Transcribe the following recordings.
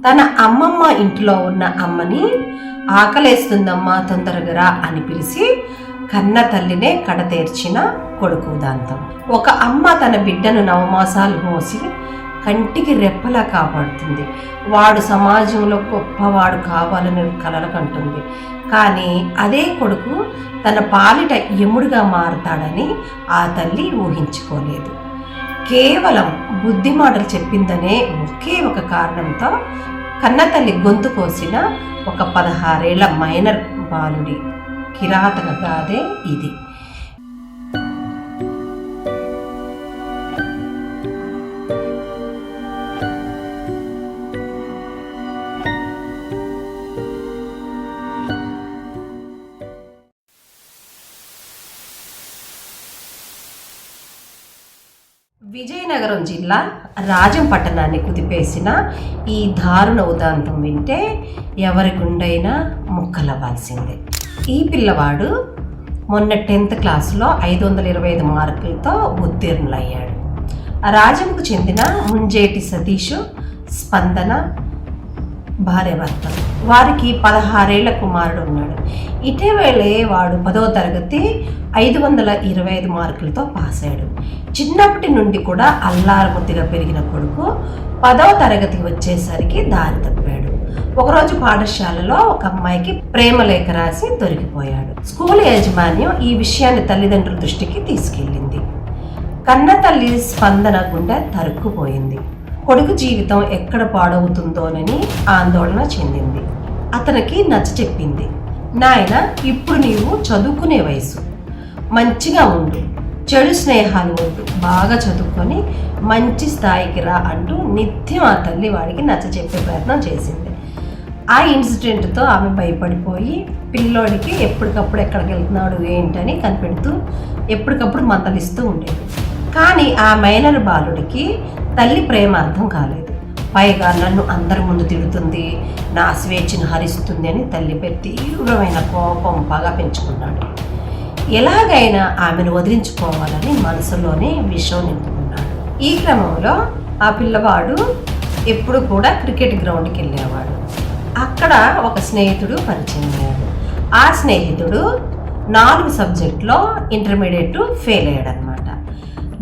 తన అమ్మమ్మ ఇంట్లో ఉన్న అమ్మని ఆకలేస్తుందమ్మా తొందరగా రా అని పిలిచి కన్న తల్లినే కడతేర్చిన కొడుకు ఉదాంతం. ఒక అమ్మ తన బిడ్డను నవమాసాలు మోసి కంటికి రెప్పలా కాపాడుతుంది. వాడు సమాజంలో గొప్పవాడు కావాలని కలలు కంటుంది. కానీ అదే కొడుకు తన పాలిట యముడిగా మారతాడని ఆ తల్లి ఊహించుకోలేదు. కేవలం బుద్ధి మాటలు చెప్పిందనే ఒకే ఒక కారణంతో కన్నతల్లి గొంతు కోసిన ఒక 16 ఏళ్ల మైనర్ బాలుడి కిరాతక గాథే ఇది. విజయనగరం జిల్లా రాజం పట్టణాన్ని కుదిపేసిన ఈ దారుణ ఉదాంతం వింటే ఎవరి గుండైనా ముక్కలవ్వాల్సిందే. ఈ పిల్లవాడు మొన్న 10th క్లాసులో 525 మార్కులతో ఉత్తీర్ణులయ్యాడు. రాజంకు చెందిన ముంజేటి సతీష్, స్పందన భార్యాభర్తలు. వారికి 16 ఏళ్ల కుమారుడు ఉన్నాడు. ఇటీవలే వాడు 10వ తరగతి 525 మార్కులతో పాస్ అయ్యాడు. చిన్నప్పటి నుండి కూడా అల్లారముద్దుగా పెరిగిన కొడుకు 10వ తరగతికి వచ్చేసరికి దారి తప్పాడు. ఒకరోజు పాఠశాలలో ఒక అమ్మాయికి ప్రేమ లేఖ రాసి దొరికిపోయాడు. స్కూల్ యాజమాన్యం ఈ విషయాన్ని తల్లిదండ్రుల దృష్టికి తీసుకెళ్ళింది. కన్న తల్లి స్పందన గుండె తరుక్కుపోయింది. కొడుకు జీవితం ఎక్కడ పాడవుతుందోనని ఆందోళన చెందింది. అతనికి నచ్చ చెప్పింది, నాయన ఇప్పుడు నీవు చదువుకునే వయసు, మంచిగా ఉండు, చెడు స్నేహాలు వద్దు, బాగా చదువుకొని మంచి స్థాయికి రా అంటూ నిత్యం ఆ తల్లి వాడికి నచ్చ చెప్పే ప్రయత్నం చేసింది. ఆ ఇన్సిడెంట్తో ఆమె భయపడిపోయి పిల్లోడికి ఎప్పటికప్పుడు ఎక్కడికి వెళ్తున్నాడు ఏంటని కనిపెడుతూ ఎప్పటికప్పుడు మందలిస్తూ ఉండేది. కానీ ఆ మైనర్ బాలుడికి తల్లి ప్రేమ అర్థం కాలేదు. పైగా నన్ను అందరి ముందు తిడుతుంది, నా స్వేచ్ఛను హరిస్తుంది అని తల్లిపై తీవ్రమైన కోపం బాగా పెంచుకున్నాడు. ఎలాగైనా ఆమెను వదిలించుకోవాలని మనసులోనే విషం నింపుకున్నాడు. ఈ క్రమంలో ఆ పిల్లవాడు ఎప్పుడు కూడా క్రికెట్ గ్రౌండ్కి వెళ్ళేవాడు. అక్కడ ఒక స్నేహితుడు పరిచయం అయ్యాడు. ఆ స్నేహితుడు 4 సబ్జెక్టులో ఇంటర్మీడియట్ ఫెయిల్ అయ్యాడు అనమాట.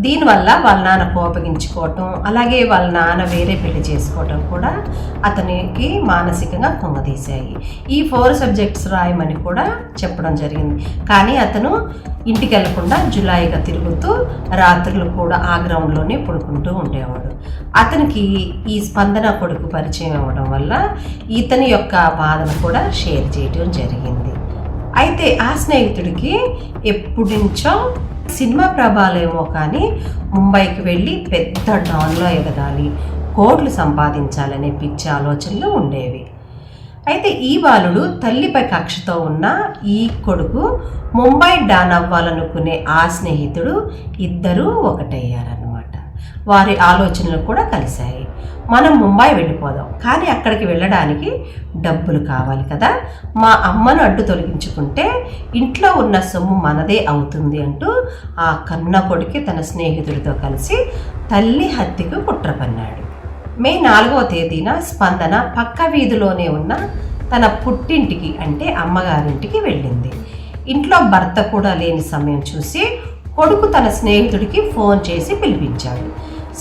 దీనివల్ల వాళ్ళ నాన్న కోపగించుకోవటం, అలాగే వాళ్ళ నాన్న వేరే పెళ్లి చేసుకోవటం కూడా అతనికి మానసికంగా కుంగదీశాయి. ఈ 4 సబ్జెక్ట్స్ రాయమని కూడా చెప్పడం జరిగింది. కానీ అతను ఇంటికి వెళ్లకుండా జులాయిగా తిరుగుతూ రాత్రులు కూడా ఆ గ్రౌండ్లోనే పడుకుంటూ ఉండేవాడు. అతనికి ఈ స్పందన కొడుకు పరిచయం అవ్వడం వల్ల ఇతని యొక్క బాధను కూడా షేర్ చేయడం జరిగింది. అయితే ఆ స్నేహితుడికి ఎప్పటి నుంచో సినిమా ప్రభావమేమో కానీ ముంబైకి వెళ్ళి పెద్ద డాన్లో ఎదగాలి, కోట్లు సంపాదించాలనే పిచ్చి ఆలోచనలు ఉండేవి. అయితే ఈ బాలుడు తల్లిపై కక్షతో ఉన్న ఈ కొడుకు ముంబై డాన్ అవ్వాలనుకునే ఆ స్నేహితుడు ఇద్దరూ ఒకటయ్యారన్నమాట. వారి ఆలోచనలు కూడా కలిశాయి. మనం ముంబై వెళ్ళిపోదాం, కానీ అక్కడికి వెళ్ళడానికి డబ్బులు కావాలి కదా, మా అమ్మను అడ్డు తొలగించుకుంటే ఇంట్లో ఉన్న సొమ్ము మనదే అవుతుంది అంటూ ఆ కన్న కొడుకు తన స్నేహితుడితో కలిసి తల్లి హత్యకు కుట్ర పన్నాడు. మే 4వ తేదీన స్పందన పక్క వీధిలోనే ఉన్న తన పుట్టింటికి అంటే అమ్మగారింటికి వెళ్ళింది. ఇంట్లో భర్త కూడా లేని సమయం చూసి కొడుకు తన స్నేహితుడికి ఫోన్ చేసి పిలిపించాడు.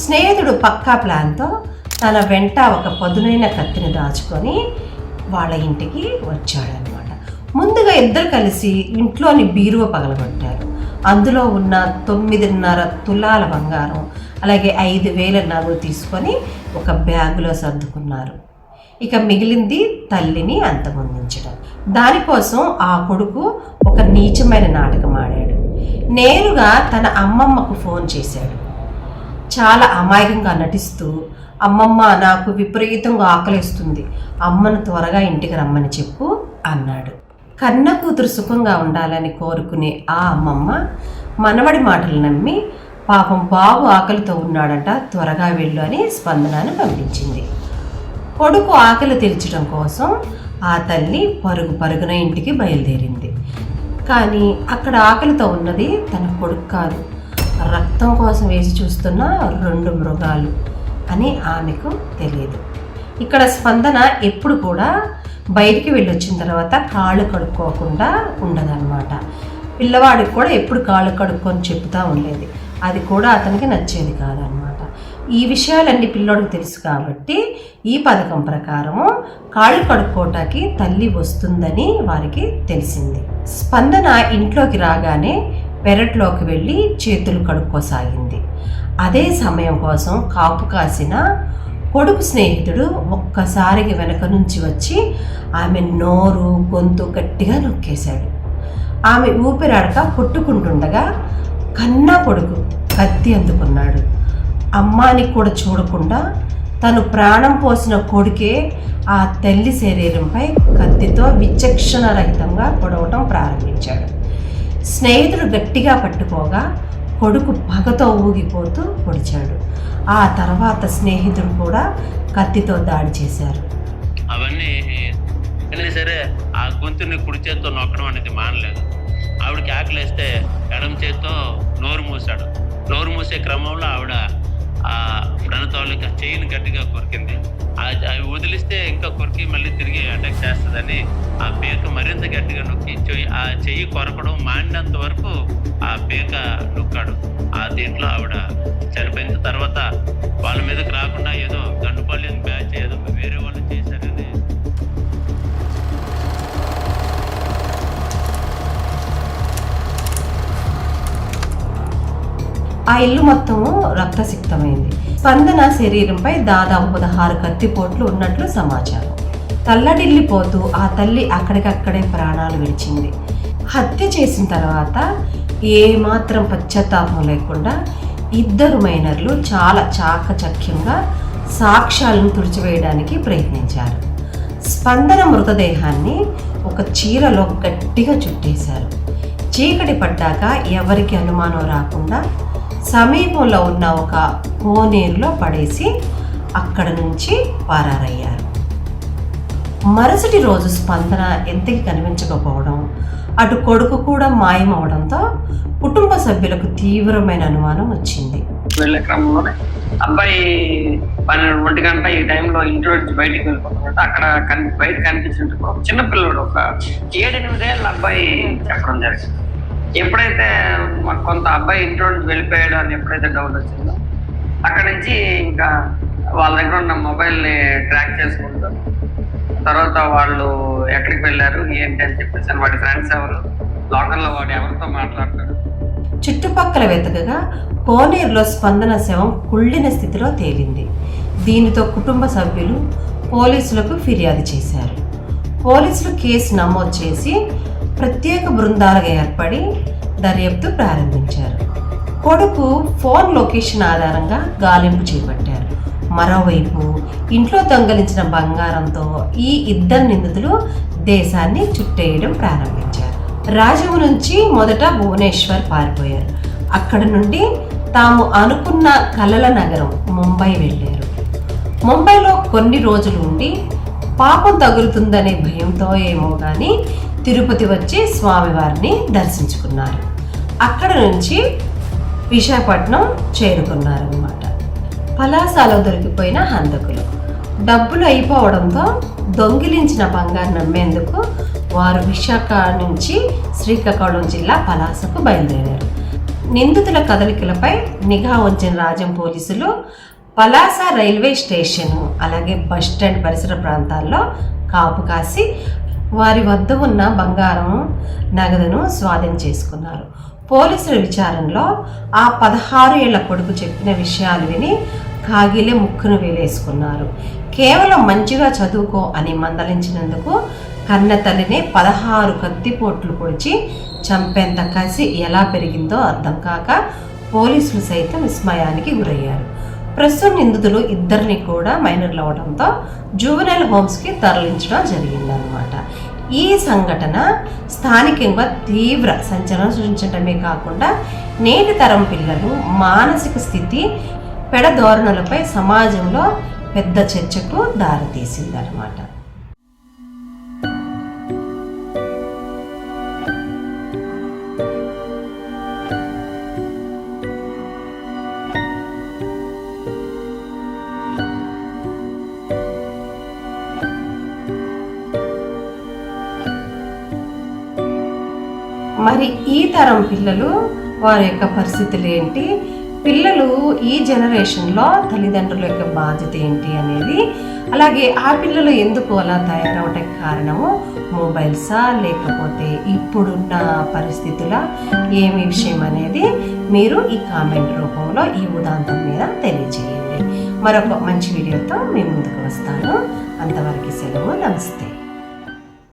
స్నేహితుడు పక్కా ప్లాన్తో తన వెంట ఒక పదునైన కత్తిని దాచుకొని వాళ్ళ ఇంటికి వచ్చాడనమాట. ముందుగా ఇద్దరు కలిసి ఇంట్లోని బీరువా పగలగొట్టారు. అందులో ఉన్న 9.5 తులాల బంగారం, అలాగే 5,000 నగలు తీసుకొని ఒక బ్యాగులో సర్దుకున్నారు. ఇక మిగిలింది తల్లిని అంతమొందించడం. దానికోసం ఆ కొడుకు ఒక నీచమైన నాటకం ఆడాడు. నేరుగా తన అమ్మమ్మకు ఫోన్ చేశాడు. చాలా అమాయకంగా నటిస్తూ, అమ్మమ్మ నాకు విపరీతంగా ఆకలిస్తుంది, అమ్మను త్వరగా ఇంటికి రమ్మని చెప్పు అన్నాడు. కన్న కూతురు సుఖంగా ఉండాలని కోరుకునే ఆ అమ్మమ్మ మనవడి మాటలు నమ్మి, పాపం బాబు ఆకలితో ఉన్నాడంట, త్వరగా వెళ్ళు అని స్పందనను పంపించింది. కొడుకు ఆకలి తీర్చడం కోసం ఆ తల్లి పరుగున ఇంటికి బయలుదేరింది. కానీ అక్కడ ఆకలితో ఉన్నది తన కొడుకు కాదు, రక్తం కోసం వేసి చూస్తున్న 2 మృగాలు అని ఆమెకు తెలియదు. ఇక్కడ స్పందన ఎప్పుడు కూడా బయటికి వెళ్ళొచ్చిన తర్వాత కాళ్ళు కడుక్కోకుండా ఉండదన్నమాట. పిల్లవాడికి కూడా ఎప్పుడు కాళ్ళు కడుక్కొని చెప్తూ ఉండేది. అది కూడా అతనికి నచ్చేది కాదనమాట. ఈ విషయాలన్నీ పిల్లోడికి తెలుసు కాబట్టి ఈ పథకం ప్రకారము కాళ్ళు కడుక్కోవటానికి తల్లి వస్తుందని వారికి తెలిసింది. స్పందన ఇంట్లోకి రాగానే పెరట్లోకి వెళ్ళి చేతులు కడుక్కోసాగింది. అదే సమయం కోసం కాపు కాసిన కొడుకు స్నేహితుడు ఒక్కసారికి వెనక నుంచి వచ్చి ఆమె నోరు గొంతు గట్టిగా నొక్కేశాడు. ఆమె ఊపిరాడక కొట్టుకుంటుండగా కన్నా కొడుకు కత్తి అందుకున్నాడు. అమ్మాని కూడా చూడకుండా తను ప్రాణం పోసిన కొడుకే ఆ తల్లి శరీరంపై కత్తితో విచక్షణ రహితంగా పొడవటం ప్రారంభించాడు. స్నేహితుడు గట్టిగా పట్టుకోగా కొడుకు పగతో ఊగిపోతూ పొడిచాడు. ఆ తర్వాత స్నేహితుడు కూడా కత్తితో దాడి చేశారు. అవన్నీ సరే ఆ గొంతుని కుడి చేత్తో నొక్కడం అనేది మానలేదు. ఆవిడకి ఆకలేస్తే ఎడమ చేత్తో నోరు మూసాడు. నోరు మూసే క్రమంలో ఆవిడ ఆ ప్రణతాళిక చెయ్యిని గట్టిగా కొరికింది. అవి వదిలిస్తే ఇంకా కొరికి మళ్ళీ తిరిగి అటాక్ చేస్తుందని ఆ పీక మరింత గట్టిగా నొక్కి ఆ చెయ్యి కొరకడం మాడినంత వరకు ఆ పీక నొక్కాడు. ఆ దీంట్లో ఆవిడ చనిపోయిన తర్వాత వాళ్ళ మీదకి రాకుండా ఏదో గండుపల్లి బ్యాచ్ ఏదో వేరే వాళ్ళు చేశారని. ఆ ఇల్లు మొత్తము రక్తసిక్తమైంది. స్పందన శరీరంపై దాదాపు 16 కత్తిపోట్లు ఉన్నట్లు సమాచారం. తల్లడిల్లిపోతూ ఆ తల్లి అక్కడికక్కడే ప్రాణాలు విడిచింది. హత్య చేసిన తర్వాత ఏమాత్రం పశ్చాత్తాపం లేకుండా ఇద్దరు మైనర్లు చాలా చాకచక్యంగా సాక్ష్యాలను తుడిచివేయడానికి ప్రయత్నించారు. స్పందన మృతదేహాన్ని ఒక చీరలో గట్టిగా చుట్టేశారు. చీకటి పడ్డాక ఎవరికి అనుమానం రాకుండా సమీపంలో ఉన్న ఒక కోనేరులో పడేసి అక్కడ నుంచి పారారయ్యారు. మరుసటి రోజు స్పందన ఎంతకి కనిపించకపోవడం, అటు కొడుకు కూడా మాయమవడంతో కుటుంబ సభ్యులకు తీవ్రమైన అనుమానం వచ్చింది. వెళ్ళే క్రమంలోనే అబ్బాయి 12 గంట ఈ టైంలో ఇంట్లో నుంచి బయటికి వెళ్ళిపోతున్నట్టు అక్కడ బయట కనిపించినట్టు చిన్నపిల్లడు ఒక 7-8 ఏళ్ళ అబ్బాయి చెప్పడం జరిగింది. ఎప్పుడైతే మాకు కొంత అబ్బాయి ఇంట్లో నుంచి వెళ్ళిపోయాడు అని ఎప్పుడైతే డౌట్ వచ్చిందో అక్కడి నుంచి ఇంకా వాళ్ళ దగ్గర ఉన్న మొబైల్ని ట్రాక్ చేసుకుంటారు. తర్వాత వాళ్ళు ఎక్కడికి వెళ్ళారు ఏంటి అని చెప్పేసి వాడి ఫ్రెండ్స్ ఎవరు, లోకల్లో వాడు ఎవరితో మాట్లాడతారు. చుట్టుపక్కల వెతకగా కోనేరులో స్పందన శవం కుళ్ళిన స్థితిలో తేలింది. దీనితో కుటుంబ సభ్యులు పోలీసులకు ఫిర్యాదు చేశారు. పోలీసులు కేసు నమోదు చేసి ప్రత్యేక బృందాలుగా ఏర్పడి దర్యాప్తు ప్రారంభించారు. కొడుకు ఫోన్ లొకేషన్ ఆధారంగా గాలింపు చేపట్టారు. మరోవైపు ఇంట్లో దొంగలించిన బంగారంతో ఈ ఇద్దరు నిందితులు దేశాన్ని చుట్టేయడం ప్రారంభించారు. రాజము నుంచి మొదట భువనేశ్వర్ పారిపోయారు. అక్కడి నుండి తాము అనుకున్న కలల నగరం ముంబై వెళ్ళారు. ముంబైలో కొన్ని రోజులు ఉండి పాపం తగులుతుందనే భయంతో ఏమో కానీ తిరుపతి వచ్చి స్వామివారిని దర్శించుకున్నారు. అక్కడ నుంచి విశాఖపట్నం చేరుకున్నారన్నమాట. పలాసలో దొరికిపోయిన హంతకులు డబ్బులు అయిపోవడంతో దొంగిలించిన బంగారు నమ్మేందుకు వారు విశాఖ నుంచి శ్రీకాకుళం జిల్లా పలాసకు బయలుదేరారు. నిందితుల కదలికలపై నిఘా ఉంచిన రాజం పోలీసులు పలాస రైల్వే స్టేషన్ అలాగే బస్టాండ్ పరిసర ప్రాంతాల్లో కాపు కాసి వారి వద్ద ఉన్న బంగారం నగదును స్వాధీనం చేసుకున్నారు. పోలీసుల విచారణలో ఆ 16 ఏళ్ల కొడుకు చెప్పిన విషయాలు విని కాగిలే ముక్కును వేలేసుకున్నారు. కేవలం మంచిగా చదువుకో అని మందలించినందుకు కన్న తల్లిని 16 కత్తిపోట్లు పొడిచి చంపేంత కసి ఎలా పెరిగిందో అర్థం కాక పోలీసులు సైతం విస్మయానికి గురయ్యారు. ప్రస్తుతం నిందితులు ఇద్దరిని కూడా మైనర్లు అవడంతో జువెనైల్ హోమ్స్కి తరలించడం జరిగిందనమాట. ఈ సంఘటన స్థానికంగా తీవ్ర సంచలనం సృష్టించడమే కాకుండా నేటి తరం పిల్లలు మానసిక స్థితి పెడధోరణులపై సమాజంలో పెద్ద చర్చకు దారితీసిందనమాట. మరి ఈ తరం పిల్లలు వారి యొక్క పరిస్థితులు ఏంటి, పిల్లలు ఈ జనరేషన్లో తల్లిదండ్రుల యొక్క బాధ్యత ఏంటి అనేది, అలాగే ఆ పిల్లలు ఎందుకు అలా తయారవటానికి కారణము మొబైల్సా లేకపోతే ఇప్పుడున్న పరిస్థితుల ఏమి విషయం అనేది మీరు ఈ కామెంట్ రూపంలో ఈ ఉదాంతం మీద తెలియజేయండి. మరొక మంచి వీడియోతో మీ ముందుకు వస్తాను. అంతవరకు సెలవు. నమస్తే.